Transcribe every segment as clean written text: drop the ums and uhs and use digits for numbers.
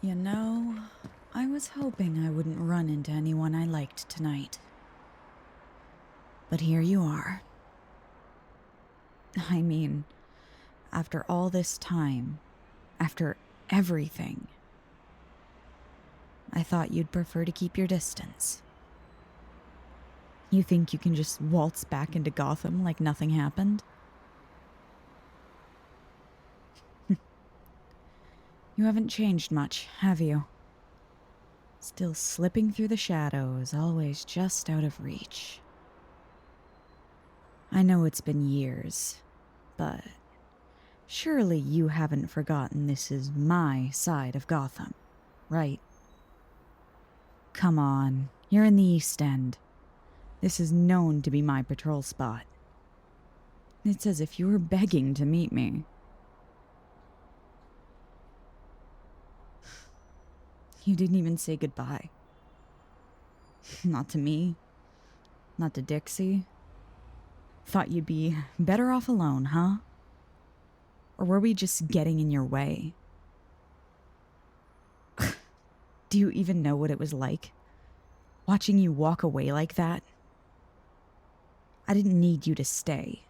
You know, I was hoping I wouldn't run into anyone I liked tonight. But here you are. I mean, after all this time, after everything, I thought you'd prefer to keep your distance. You think you can just waltz back into Gotham like nothing happened? You haven't changed much, have you? Still slipping through the shadows, always just out of reach. I know it's been years, but surely you haven't forgotten this is my side of Gotham, right? Come on, you're in the East End. This is known to be my patrol spot. It's as if you were begging to meet me. You didn't even say goodbye. Not to me. Not to Dixie. Thought you'd be better off alone, huh? Or were we just getting in your way? Do you even know what it was like? Watching you walk away like that? I didn't need you to stay,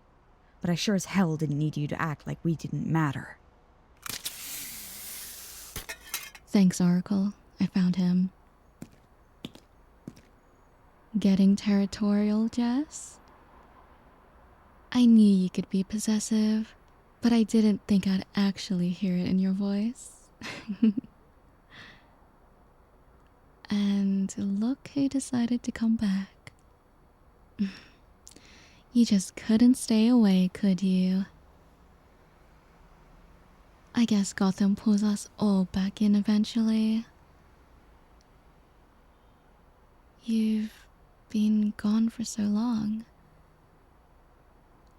but I sure as hell didn't need you to act like we didn't matter. Thanks, Oracle. I found him. Getting territorial, Jess? I knew you could be possessive, but I didn't think I'd actually hear it in your voice. And look who decided to come back. You just couldn't stay away, could you? I guess Gotham pulls us all back in eventually. You've been gone for so long.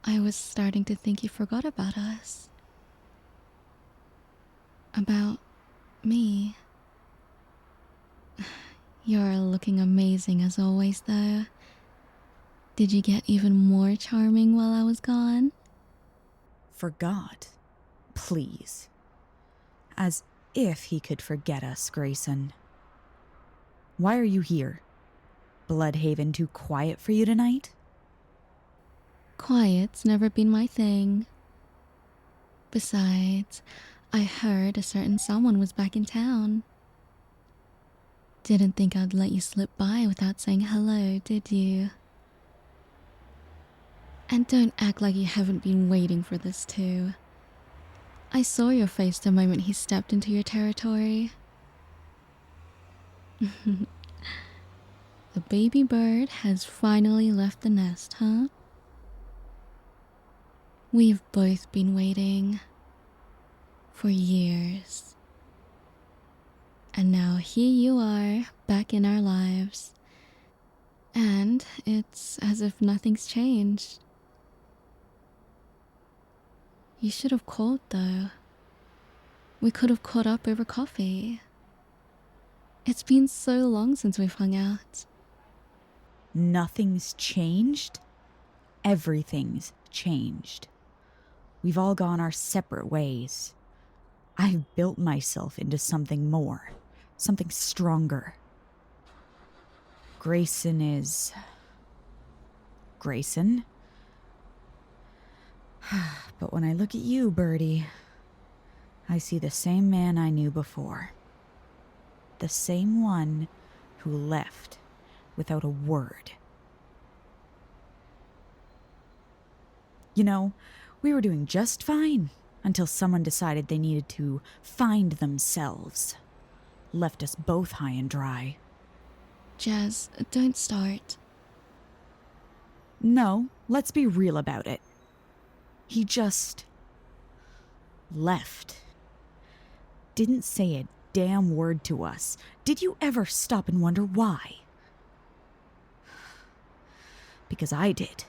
I was starting to think you forgot about us. About me. You're looking amazing as always, though. Did you get even more charming while I was gone? Forgot? Please. As if he could forget us, Grayson. Why are you here? Bloodhaven too quiet for you tonight? Quiet's never been my thing. Besides, I heard a certain someone was back in town. Didn't think I'd let you slip by without saying hello, did you? And don't act like you haven't been waiting for this too. I saw your face the moment he stepped into your territory. The baby bird has finally left the nest, huh? We've both been waiting for years. And now here you are, back in our lives. And it's as if nothing's changed. You should have called, though. We could have caught up over coffee. It's been so long since we've hung out. Nothing's changed? Everything's changed. We've all gone our separate ways. I've built myself into something more, something stronger. Grayson is... Grayson? But when I look at you, Birdie, I see the same man I knew before. The same one who left without a word. You know, we were doing just fine until someone decided they needed to find themselves. Left us both high and dry. Jazz, don't start. No, let's be real about it. He just... left. Didn't say a damn word to us. Did you ever stop and wonder why? Because I did.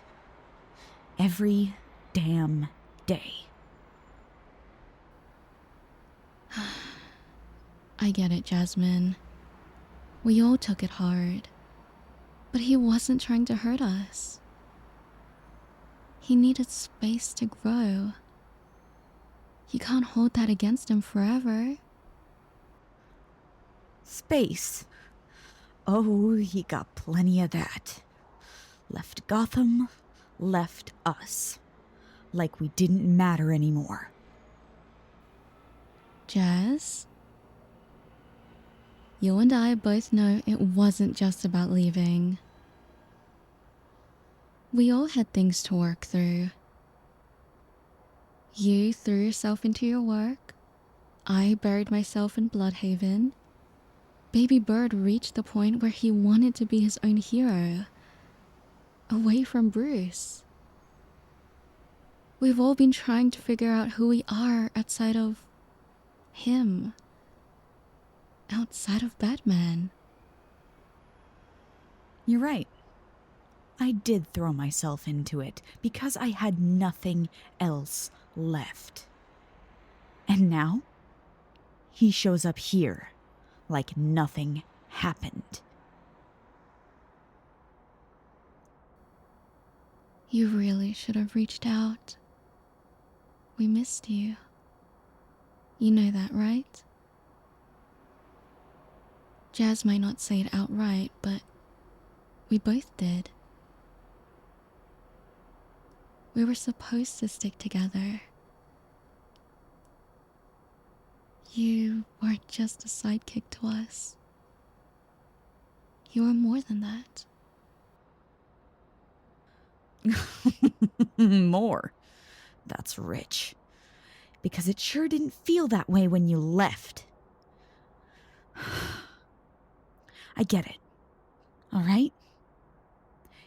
Every damn day. I get it, Jasmine. We all took it hard. But he wasn't trying to hurt us. He needed space to grow. You can't hold that against him forever. Space. Oh, he got plenty of that. Left Gotham, left us. Like we didn't matter anymore. Jazz, you and I both know it wasn't just about leaving. We all had things to work through. You threw yourself into your work. I buried myself in Bloodhaven. Baby Bird reached the point where he wanted to be his own hero, away from Bruce. We've all been trying to figure out who we are outside of him, outside of Batman. You're right. I did throw myself into it because I had nothing else left. And now, he shows up here like nothing happened. You really should have reached out. We missed you. You know that, right? Jazz might not say it outright, but we both did. We were supposed to stick together. You weren't just a sidekick to us. You were more than that. More. That's rich. Because it sure didn't feel that way when you left. I get it. All right?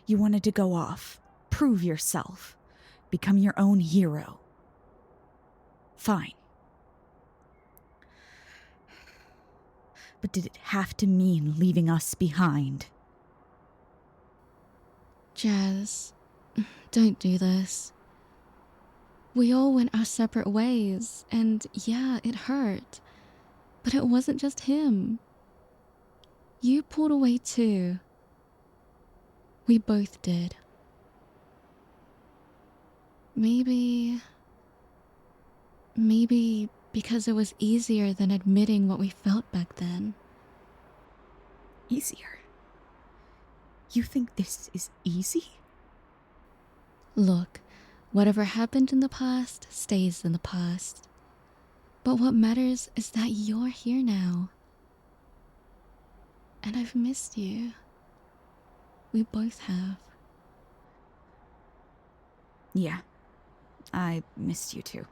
You wanted to go off, prove yourself, become your own hero. Fine. But did it have to mean leaving us behind? Jazz, don't do this. We all went our separate ways, and yeah, it hurt. But it wasn't just him. You pulled away too. We both did. Maybe because it was easier than admitting what we felt back then. Easier? You think this is easy? Look, whatever happened in the past stays in the past. But what matters is that you're here now. And I've missed you. We both have. Yeah, I missed you too.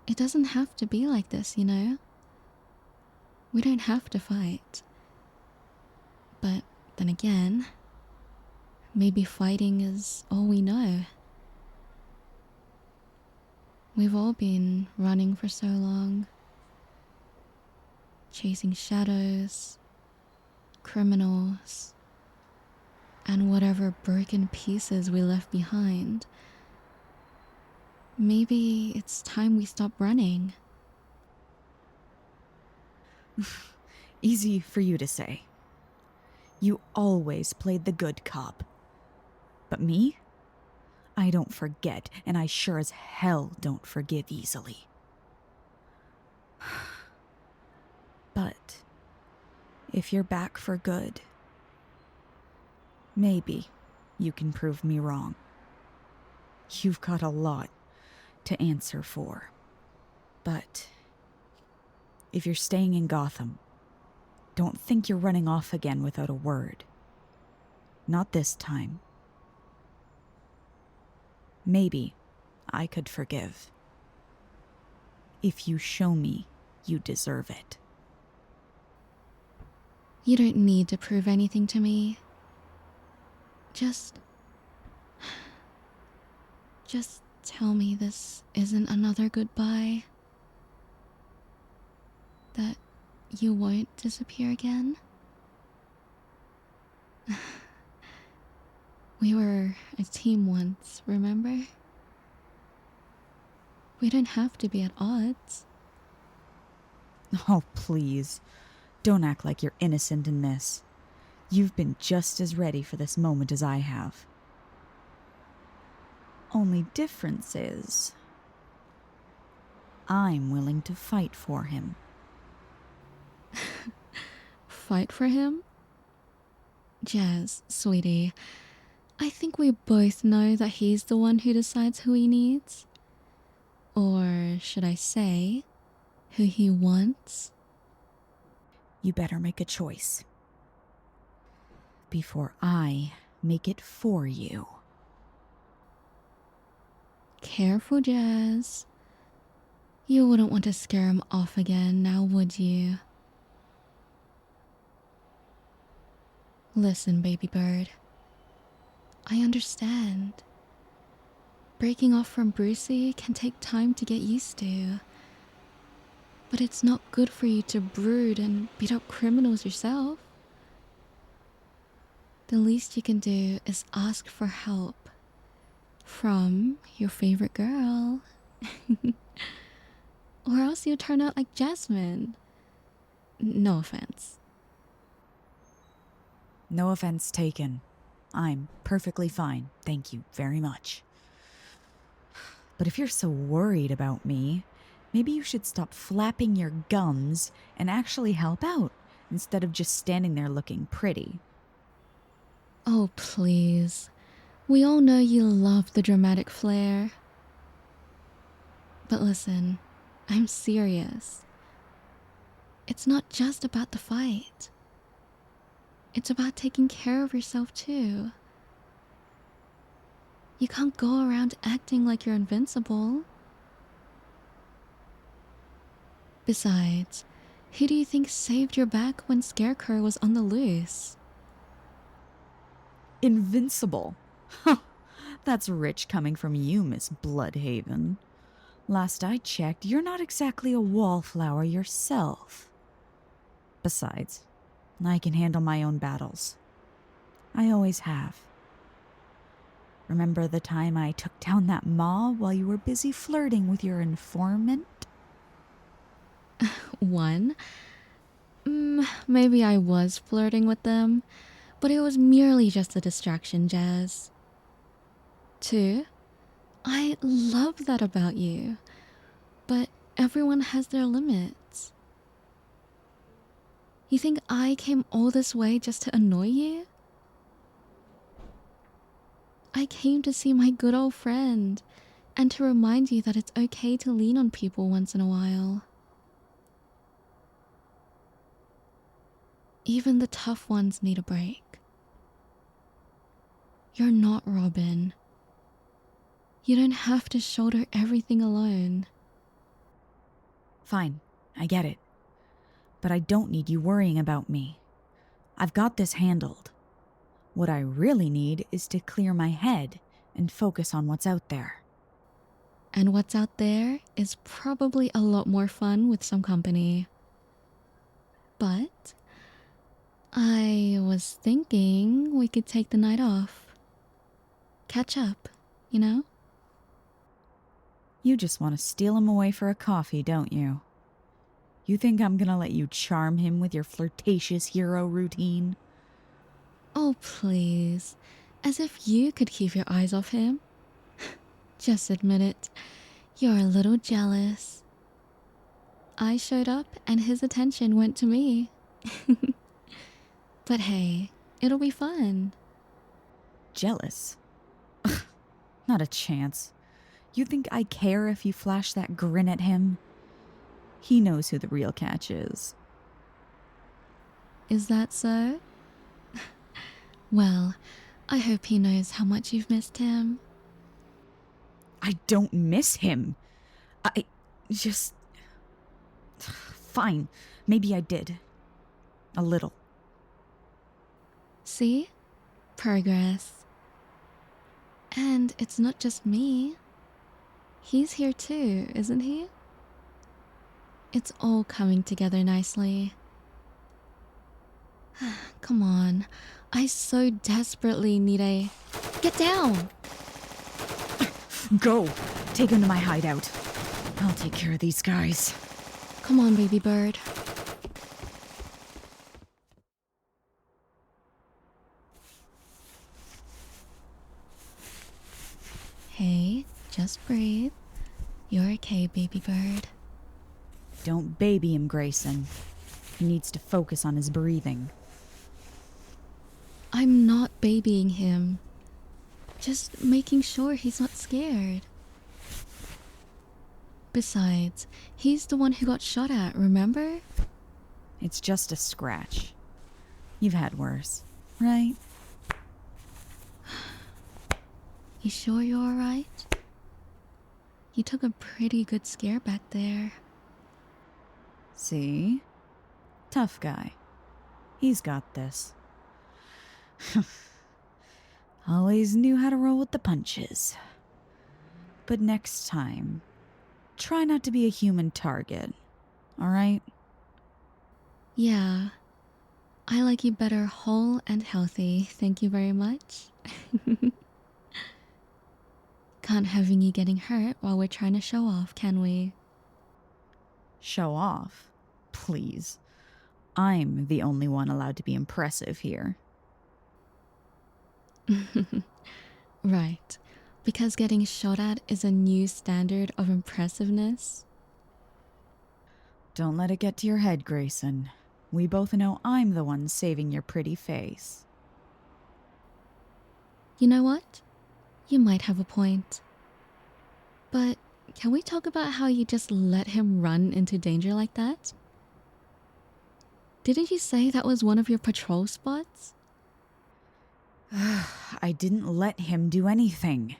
It doesn't have to be like this, you know? We don't have to fight. But then again, maybe fighting is all we know. We've all been running for so long, chasing shadows, criminals, and whatever broken pieces we left behind. Maybe it's time we stop running. Easy for you to say. You always played the good cop. But me? I don't forget, and I sure as hell don't forgive easily. But if you're back for good, maybe you can prove me wrong. You've got a lot to answer for. But if you're staying in Gotham, don't think you're running off again without a word. Not this time. Maybe I could forgive. If you show me you deserve it. You don't need to prove anything to me. Just tell me this isn't another goodbye. That you won't disappear again. We were a team once, remember? We don't have to be at odds. Oh, please. Don't act like you're innocent in this. You've been just as ready for this moment as I have. Only difference is, I'm willing to fight for him. fight for him? Jazz, sweetie, I think we both know that he's the one who decides who he needs. Or should I say, who he wants? You better make a choice. Before I make it for you. Careful, Jazz. You wouldn't want to scare him off again, now would you? Listen, baby bird. I understand. Breaking off from Brucey can take time to get used to. But it's not good for you to brood and beat up criminals yourself. The least you can do is ask for help from your favorite girl. Or else you'll turn out like Jasmine. No offense. No offense taken. I'm perfectly fine, thank you very much. But if you're so worried about me, maybe you should stop flapping your gums and actually help out, instead of just standing there looking pretty. Oh, please. We all know you love the dramatic flair. But listen, I'm serious. It's not just about the fight. It's about taking care of yourself too. You can't go around acting like you're invincible. Besides, who do you think saved your back when Scarecrow was on the loose? Invincible? Huh, that's rich coming from you, Miss Bloodhaven. Last I checked, you're not exactly a wallflower yourself. Besides, I can handle my own battles. I always have. Remember the time I took down that mob while you were busy flirting with your informant? One, maybe I was flirting with them, but it was merely just a distraction, Jazz. Two, I love that about you, but everyone has their limits. You think I came all this way just to annoy you? I came to see my good old friend, and to remind you that it's okay to lean on people once in a while. Even the tough ones need a break. You're not Robin. You don't have to shoulder everything alone. Fine, I get it. But I don't need you worrying about me. I've got this handled. What I really need is to clear my head and focus on what's out there. And what's out there is probably a lot more fun with some company. But I was thinking we could take the night off. Catch up, you know? You just want to steal him away for a coffee, don't you? You think I'm gonna let you charm him with your flirtatious hero routine? Oh, please. As if you could keep your eyes off him. Just admit it. You're a little jealous. I showed up and his attention went to me. But hey, it'll be fun. Jealous? Not a chance. You think I care if you flash that grin at him? He knows who the real catch is. Is that so? Well, I hope he knows how much you've missed him. I don't miss him. I just... Fine, maybe I did. A little. See? Progress. And it's not just me. He's here too, isn't he? It's all coming together nicely. Come on. I so desperately need a... Get down! Go! Take him to my hideout. I'll take care of these guys. Come on, baby bird. Hey, just breathe. You're okay, baby bird. Don't baby him, Grayson. He needs to focus on his breathing. I'm not babying him. Just making sure he's not scared. Besides, he's the one who got shot at, remember? It's just a scratch. You've had worse, right? You sure you're alright? You took a pretty good scare back there. See? Tough guy. He's got this. Always knew how to roll with the punches. But next time, try not to be a human target, alright? Yeah. I like you better whole and healthy, thank you very much. Can't having you getting hurt while we're trying to show off, can we? Show off? Please. I'm the only one allowed to be impressive here. Right. Because getting shot at is a new standard of impressiveness. Don't let it get to your head, Grayson. We both know I'm the one saving your pretty face. You know what? You might have a point. But can we talk about how you just let him run into danger like that? Didn't you say that was one of your patrol spots? I didn't let him do anything.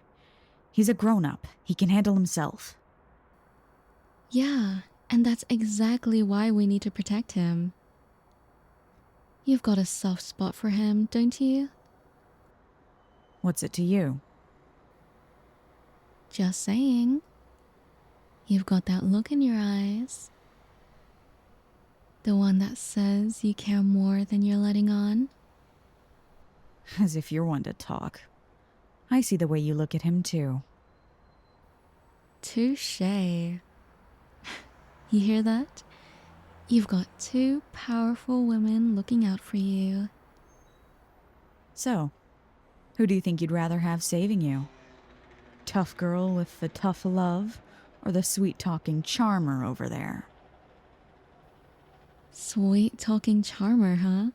He's a grown-up. He can handle himself. Yeah, and that's exactly why we need to protect him. You've got a soft spot for him, don't you? What's it to you? Just saying. You've got that look in your eyes. The one that says you care more than you're letting on. As if you're one to talk. I see the way you look at him, too. Touché. You hear that? You've got two powerful women looking out for you. So, who do you think you'd rather have saving you? Tough girl with the tough love, or the sweet-talking charmer over there? Sweet-talking charmer, huh?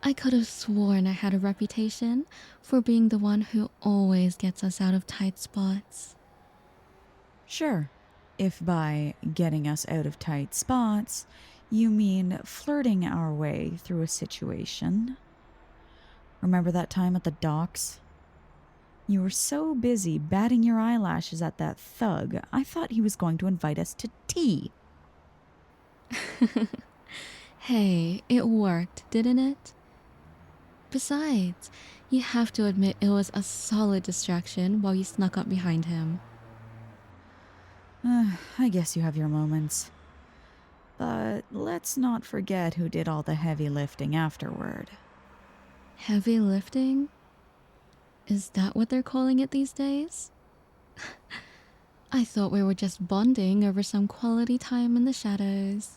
I could have sworn I had a reputation for being the one who always gets us out of tight spots. Sure, if by getting us out of tight spots, you mean flirting our way through a situation. Remember that time at the docks? You were so busy batting your eyelashes at that thug, I thought he was going to invite us to tea. Hey, it worked, didn't it? Besides, you have to admit it was a solid distraction while you snuck up behind him. I guess you have your moments. But let's not forget who did all the heavy lifting afterward. Heavy lifting? Is that what they're calling it these days? I thought we were just bonding over some quality time in the shadows.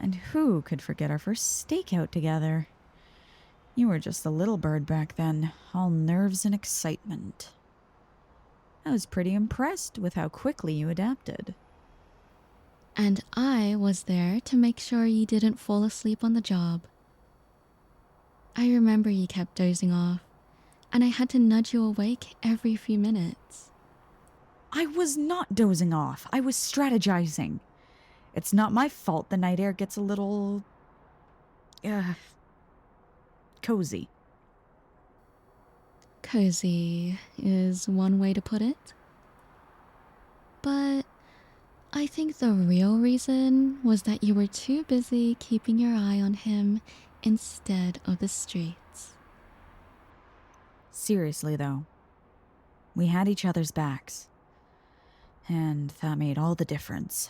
And who could forget our first stakeout together? You were just a little bird back then, all nerves and excitement. I was pretty impressed with how quickly you adapted. And I was there to make sure you didn't fall asleep on the job. I remember you kept dozing off, and I had to nudge you awake every few minutes. I was not dozing off. I was strategizing. It's not my fault the night air gets a little... cozy. Cozy is one way to put it. But I think the real reason was that you were too busy keeping your eye on him instead of the streets. Seriously, though. We had each other's backs. And that made all the difference.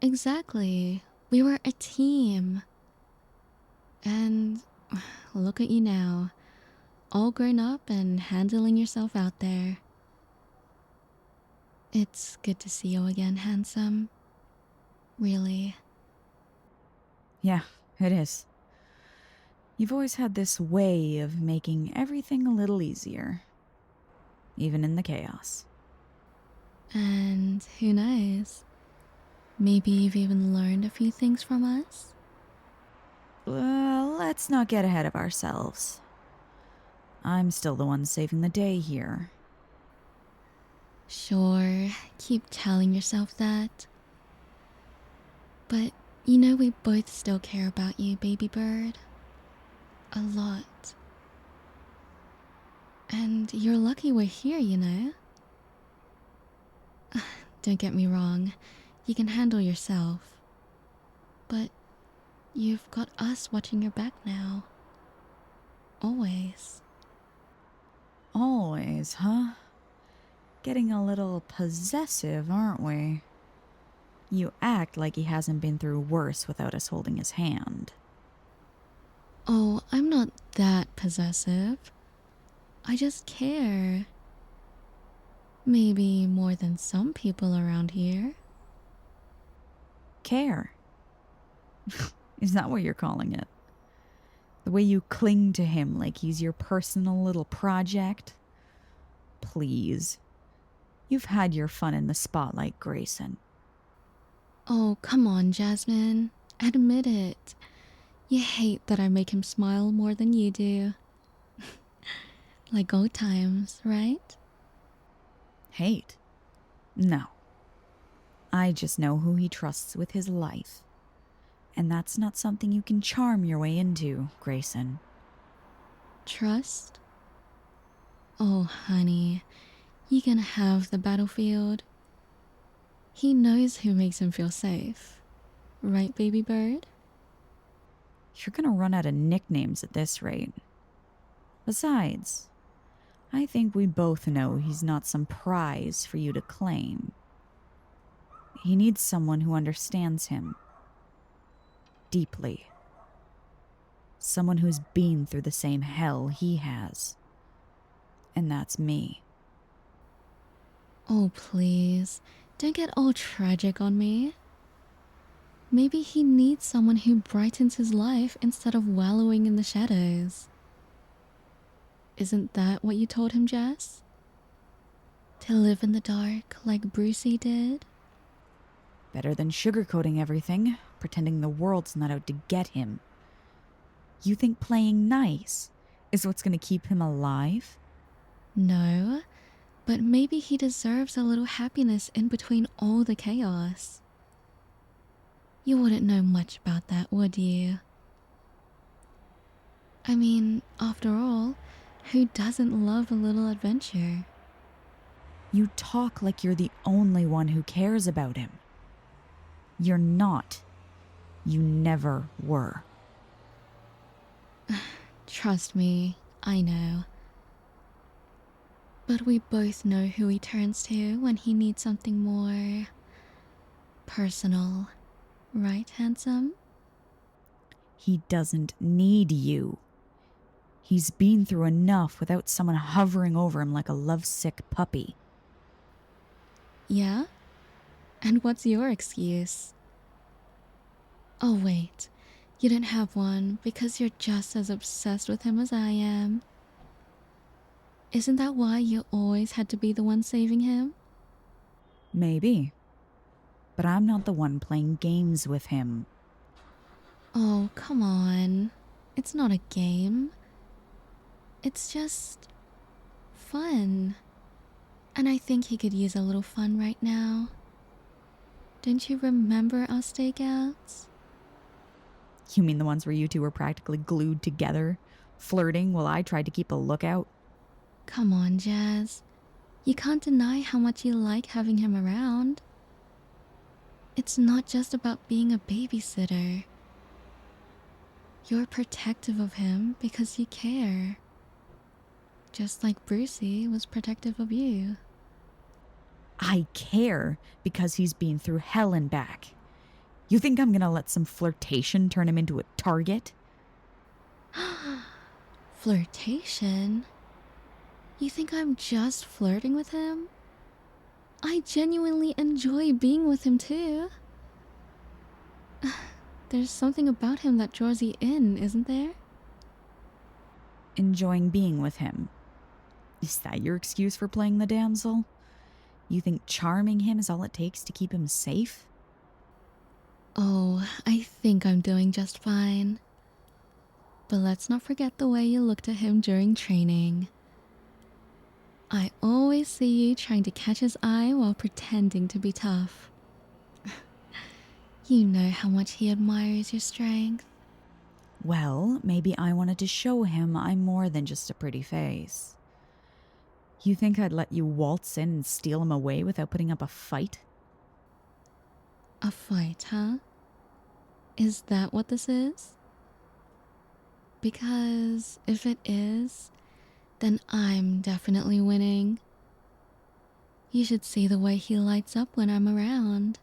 Exactly. We were a team. And look at you now, all grown up and handling yourself out there. It's good to see you again, handsome. Really. Yeah, it is. You've always had this way of making everything a little easier. Even in the chaos. And who knows? Maybe you've even learned a few things from us? Well, let's not get ahead of ourselves. I'm still the one saving the day here. Sure, keep telling yourself that. But you know we both still care about you, baby bird. A lot. And you're lucky we're here, you know? Don't get me wrong, you can handle yourself. But you've got us watching your back now. Always. Always, huh? Getting a little possessive, aren't we? You act like he hasn't been through worse without us holding his hand. Oh, I'm not that possessive. I just care. Maybe more than some people around here. Care? Is that what you're calling it? The way you cling to him like he's your personal little project? Please. You've had your fun in the spotlight, Grayson. Oh, come on, Jasmine. Admit it. You hate that I make him smile more than you do. Like old times, right? Hate? No. I just know who he trusts with his life. And that's not something you can charm your way into, Grayson. Trust? Oh, honey, you can have the battlefield. He knows who makes him feel safe. Right, baby bird? You're gonna run out of nicknames at this rate. Besides, I think we both know he's not some prize for you to claim. He needs someone who understands him. Deeply. Someone who's been through the same hell he has. And that's me. Oh, please, don't get all tragic on me. Maybe he needs someone who brightens his life instead of wallowing in the shadows. Isn't that what you told him, Jess? To live in the dark like Brucey did? Better than sugarcoating everything, pretending the world's not out to get him. You think playing nice is what's gonna keep him alive? No, but maybe he deserves a little happiness in between all the chaos. You wouldn't know much about that, would you? I mean, after all, who doesn't love a little adventure? You talk like you're the only one who cares about him. You're not. You never were. Trust me, I know. But we both know who he turns to when he needs something more personal. Right, handsome? He doesn't need you. He's been through enough without someone hovering over him like a lovesick puppy. Yeah? And what's your excuse? Oh, wait. You didn't have one because you're just as obsessed with him as I am. Isn't that why you always had to be the one saving him? Maybe. But I'm not the one playing games with him. Oh, come on. It's not a game. It's just fun. And I think he could use a little fun right now. Don't you remember our stakeouts? You mean the ones where you two were practically glued together, flirting while I tried to keep a lookout? Come on, Jazz. You can't deny how much you like having him around. It's not just about being a babysitter. You're protective of him because you care. Just like Brucey was protective of you. I care because he's been through hell and back. You think I'm gonna let some flirtation turn him into a target? Flirtation? You think I'm just flirting with him? I genuinely enjoy being with him too. There's something about him that draws you in, isn't there? Enjoying being with him. Is that your excuse for playing the damsel? You think charming him is all it takes to keep him safe? Oh, I think I'm doing just fine. But let's not forget the way you looked at him during training. I always see you trying to catch his eye while pretending to be tough. You know how much he admires your strength. Well, maybe I wanted to show him I'm more than just a pretty face. You think I'd let you waltz in and steal him away without putting up a fight? A fight, huh? Is that what this is? Because if it is, then I'm definitely winning. You should see the way he lights up when I'm around.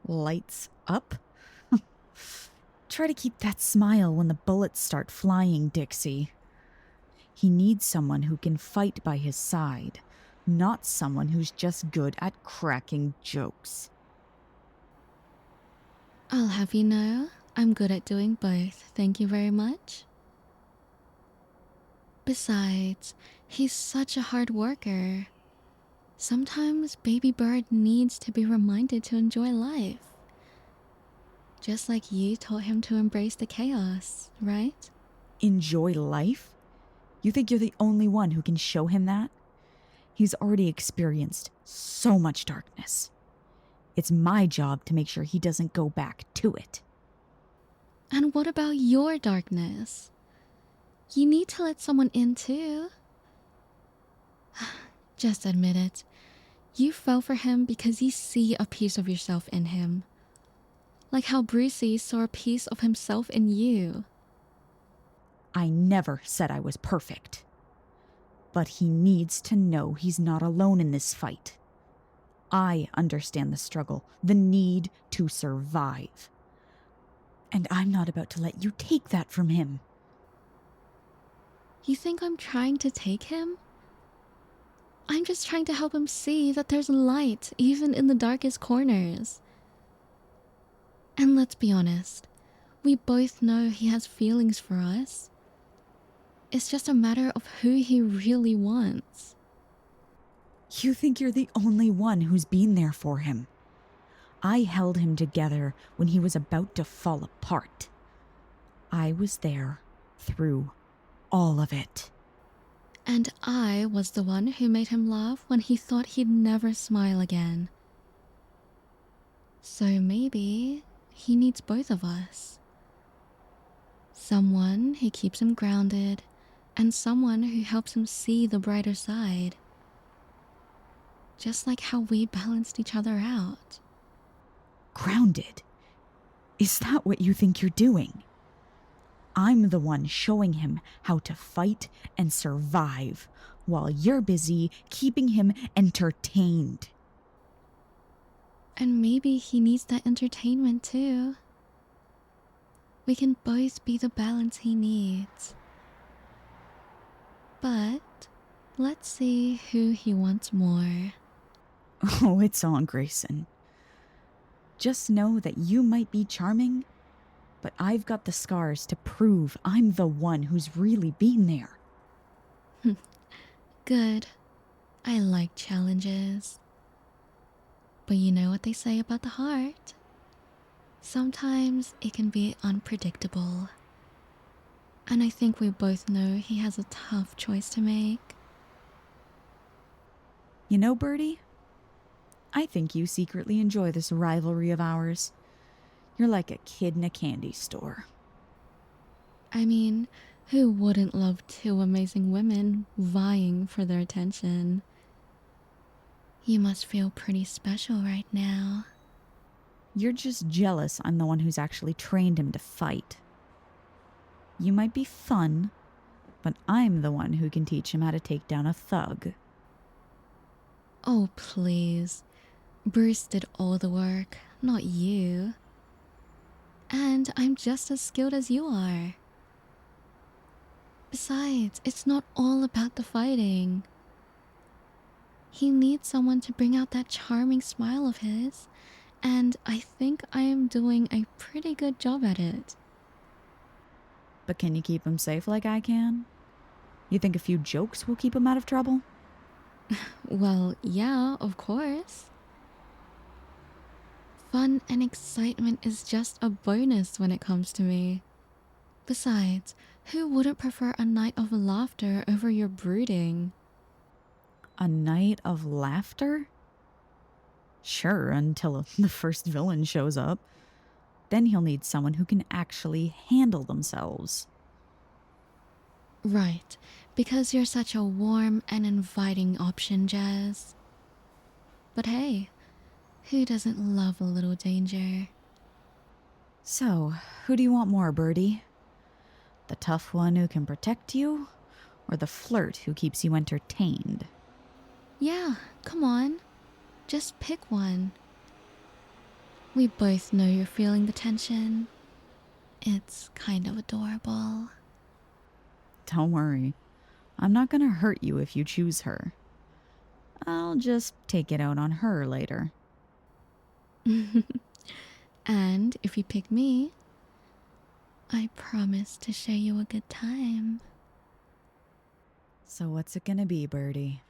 Lights up? Try to keep that smile when the bullets start flying, Dixie. He needs someone who can fight by his side, not someone who's just good at cracking jokes. I'll have you know, I'm good at doing both, thank you very much. Besides, he's such a hard worker. Sometimes Baby Bird needs to be reminded to enjoy life. Just like you taught him to embrace the chaos, right? Enjoy life? You think you're the only one who can show him that? He's already experienced so much darkness. It's my job to make sure he doesn't go back to it. And what about your darkness? You need to let someone in too. Just admit it. You fell for him because you see a piece of yourself in him. Like how Brucey saw a piece of himself in you. I never said I was perfect. But he needs to know he's not alone in this fight. I understand the struggle, the need to survive. And I'm not about to let you take that from him. You think I'm trying to take him? I'm just trying to help him see that there's light even in the darkest corners. And let's be honest, we both know he has feelings for us. It's just a matter of who he really wants. You think you're the only one who's been there for him. I held him together when he was about to fall apart. I was there through all of it. And I was the one who made him laugh when he thought he'd never smile again. So maybe he needs both of us. Someone who keeps him grounded, and someone who helps him see the brighter side. Just like how we balanced each other out. Grounded? Is that what you think you're doing? I'm the one showing him how to fight and survive, while you're busy keeping him entertained. And maybe he needs that entertainment too. We can both be the balance he needs. But let's see who he wants more. Oh, it's on, Grayson. Just know that you might be charming, but I've got the scars to prove I'm the one who's really been there. Good. I like challenges. But you know what they say about the heart? Sometimes it can be unpredictable. And I think we both know he has a tough choice to make. You know, Birdie? I think you secretly enjoy this rivalry of ours. You're like a kid in a candy store. I mean, who wouldn't love two amazing women vying for their attention? You must feel pretty special right now. You're just jealous I'm the one who's actually trained him to fight. You might be fun, but I'm the one who can teach him how to take down a thug. Oh, please. Bruce did all the work, not you. And I'm just as skilled as you are. Besides, it's not all about the fighting. He needs someone to bring out that charming smile of his, and I think I am doing a pretty good job at it. But can you keep him safe like I can? You think a few jokes will keep him out of trouble? Well, yeah, of course. Fun and excitement is just a bonus when it comes to me. Besides, who wouldn't prefer a night of laughter over your brooding? A night of laughter? Sure, until the first villain shows up. Then he'll need someone who can actually handle themselves. Right, because you're such a warm and inviting option, Jazz. But hey, who doesn't love a little danger? So, who do you want more, Birdie? The tough one who can protect you? Or the flirt who keeps you entertained? Yeah, come on. Just pick one. We both know you're feeling the tension. It's kind of adorable. Don't worry. I'm not gonna hurt you if you choose her. I'll just take it out on her later. And if you pick me, I promise to show you a good time. So what's it gonna be, Birdie?